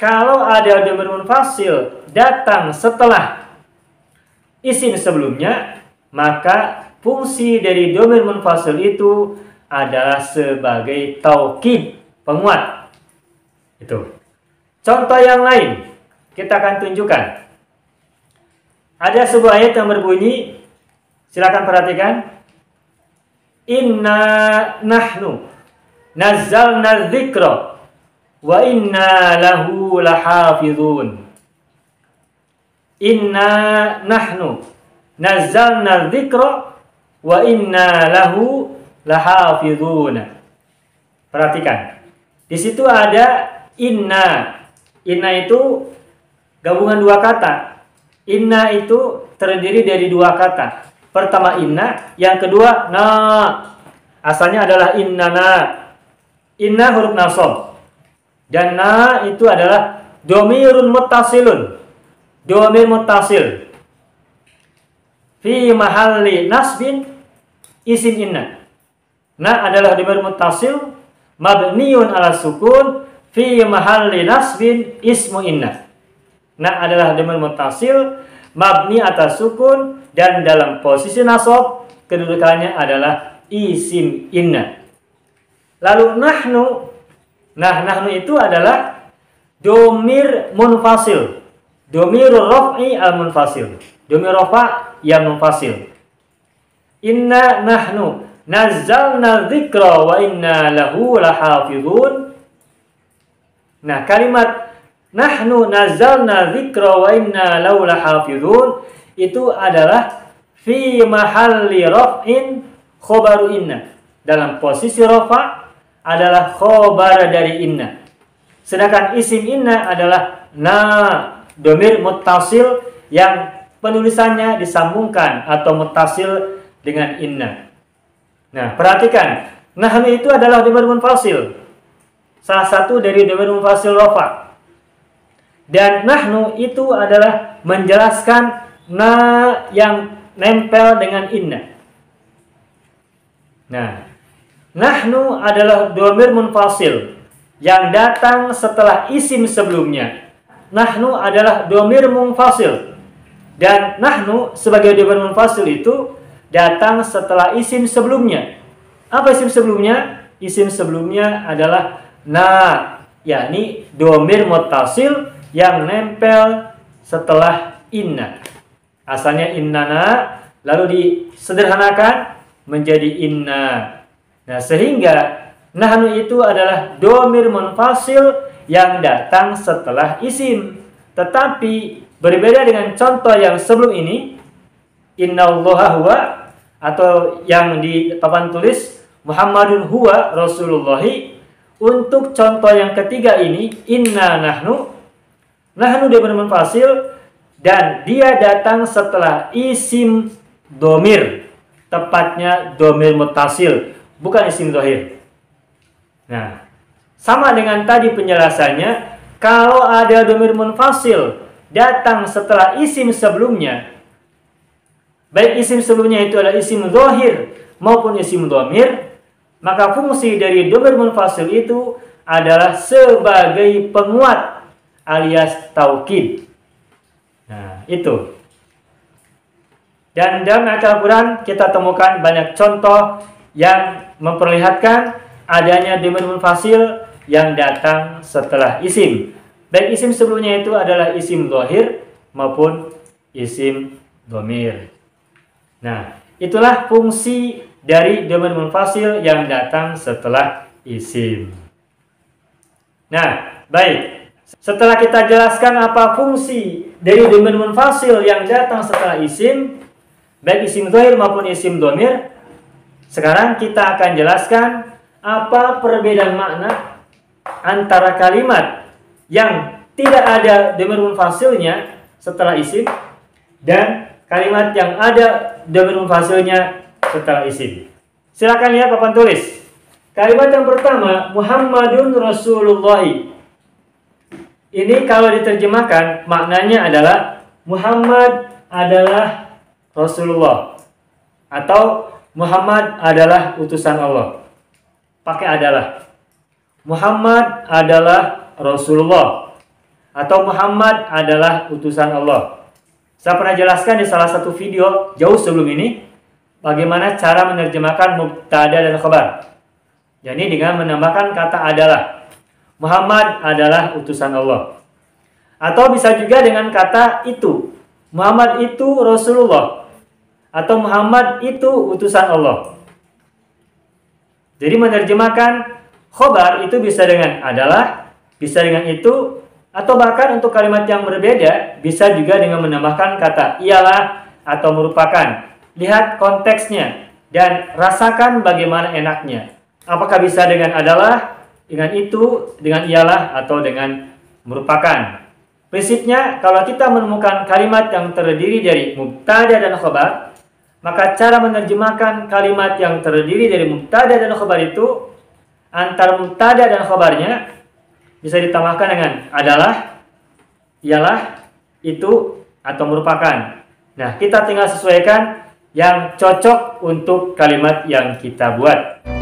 kalau ada dhamir munfasil datang setelah isim sebelumnya, maka fungsi dari dhamir munfasil itu adalah sebagai taukid, penguat. Itu. Contoh yang lain kita akan tunjukkan. Ada sebuah ayat yang berbunyi, silakan perhatikan. Inna nahnu nazzalna dzikra wa inna lahu lahafizun. Inna nahnu nazzalna dzikra wa inna lahu lahafizun. Perhatikan. Di situ ada inna. Inna itu gabungan dua kata. Inna itu terdiri dari dua kata. Pertama inna, yang kedua na. Asalnya adalah innana. Inna huruf nasab. Dan na itu adalah dhamirun muttasilun. Dhamir muttasil. Fi mahalli nasbin isim inna. Na adalah dhamir muttasil mabniun ala sukun fi mahalli nasbin ismu inna. Na adalah dhamir muttasil mabni atas sukun dan dalam posisi nasab kedudukannya adalah isim inna. Lalu nahnu. Nah, nahnu itu adalah dhamir munfasil. Dhamirul raf'i al-munfasil. Dhamir rafa' yang munfasil. Inna nahnu nazzalna dzikra wa inna lahu lahafizun. Nah, kalimat nahnu nazzalna dzikra wa inna lahu lahafizun itu adalah fi mahalli raf'in khobaru inna. Dalam posisi rafa' adalah khobar dari inna. Sedangkan isim inna adalah na, dhamir muttasil yang penulisannya disambungkan atau muttasil dengan inna. Nah, perhatikan. Nahnu itu adalah dhamir munfasil. Salah satu dari dhamir munfasil rafa'. Dan nahnu itu adalah menjelaskan na yang nempel dengan inna. Nah, nahnu adalah dhamir munfasil yang datang setelah isim sebelumnya. Nahnu adalah dhamir munfasil. Dan nahnu sebagai dhamir munfasil itu datang setelah isim sebelumnya. Apa isim sebelumnya? Isim sebelumnya adalah na, yakni dhamir muttasil yang nempel setelah inna. Asalnya innana, lalu disederhanakan menjadi inna. Nah, sehingga nahnu itu adalah dhamir munfasil yang datang setelah isim. Tetapi berbeda dengan contoh yang sebelum ini, innallaha huwa, atau yang di papan tulis Muhammadun huwa Rasulullahi. Untuk contoh yang ketiga ini, inna nahnu, nahnu dhamir munfasil dan dia datang setelah isim dhamir, tepatnya dhamir muttasil, bukan isim dhahir. Nah, sama dengan tadi penjelasannya, kalau ada dhamir munfasil datang setelah isim sebelumnya, baik isim sebelumnya itu adalah isim dhahir maupun isim dhamir, maka fungsi dari dhamir munfasil itu adalah sebagai penguat alias taukid. Nah, itu. Dan dalam Al-Quran kita temukan banyak contoh yang memperlihatkan adanya dhamir munfasil yang datang setelah isim. Baik isim sebelumnya itu adalah isim dhahir maupun isim dhamir. Nah, itulah fungsi dari dhamir munfasil yang datang setelah isim. Nah, baik. Setelah kita jelaskan apa fungsi dari dhamir munfasil yang datang setelah isim, baik isim dhahir maupun isim dhamir, sekarang kita akan jelaskan apa perbedaan makna antara kalimat yang tidak ada dhamir munfasilnya setelah isim dan kalimat yang ada dhamir munfasilnya setelah isim. Silakan lihat papan tulis. Kalimat yang pertama, Muhammadun Rasulullahi. Ini kalau diterjemahkan maknanya adalah Muhammad adalah Rasulullah atau Muhammad adalah utusan Allah. Pakai adalah. Muhammad adalah Rasulullah. atau Muhammad adalah utusan Allah. Saya pernah jelaskan di salah satu video jauh sebelum ini bagaimana cara menerjemahkan mubtada dan khabar. Jadi dengan menambahkan kata adalah. Muhammad adalah utusan Allah. Atau bisa juga dengan kata itu. Muhammad itu Rasulullah. Atau Muhammad itu utusan Allah. Jadi menerjemahkan khobar itu bisa dengan adalah, bisa dengan itu, atau bahkan untuk kalimat yang berbeda bisa juga dengan menambahkan kata ialah atau merupakan. Lihat konteksnya dan rasakan bagaimana enaknya. Apakah bisa dengan adalah, dengan itu, dengan ialah, atau dengan merupakan. Prinsipnya kalau kita menemukan kalimat yang terdiri dari mubtada dan khobar, maka cara menerjemahkan kalimat yang terdiri dari mubtada dan khobar itu antara mubtada dan khobarnya bisa ditambahkan dengan adalah, ialah, itu, atau merupakan. Nah, kita tinggal sesuaikan yang cocok untuk kalimat yang kita buat.